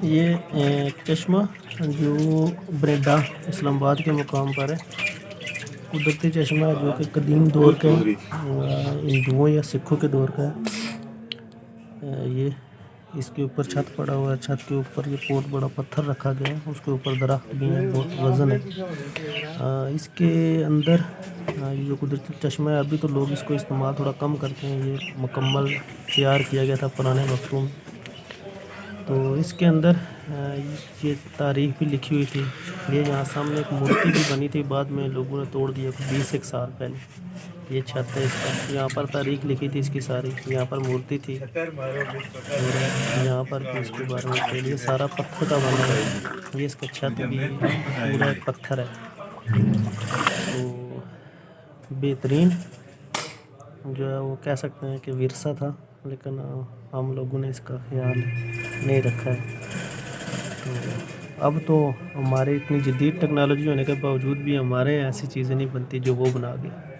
ये चश्मा जो ब्रेडा इस्लामाबाद के मुकाम पर है, कुदरती चश्मा है जो कि कदीम दौर का हिंदुओं या सिखों के दौर का है। ये इसके ऊपर छत पड़ा हुआ है, छत के ऊपर ये बहुत बड़ा पत्थर रखा गया है, उसके ऊपर दरख्त भी है, बहुत वज़न है। इसके अंदर ये जो कुदरती चश्मा है, अभी तो लोग इसको इस्तेमाल थोड़ा कम करते हैं, ये मुकम्मल तैयार किया गया था पुराने वक्तों में। तो इसके अंदर ये तारीख भी लिखी हुई थी। ये यहाँ सामने एक मूर्ति भी बनी थी, बाद में लोगों ने तोड़ दिया 20 साल पहले। ये छत है इसका, यहाँ पर तारीख लिखी थी इसकी सारी, यहाँ पर मूर्ति थी और यहाँ पर भी इसके बारे में लिखा। ये सारा पत्थर का बना है, ये इसका छत भी पूरा एक पत्थर है। तो बेहतरीन जो है वो कह सकते हैं कि विरसा था, लेकिन हम लोगों ने इसका ख्याल नहीं रखा है। तो अब तो हमारे इतनी जदीद टेक्नोलॉजी होने के बावजूद भी हमारे ऐसी चीज़ें नहीं बनती जो वो बना गए।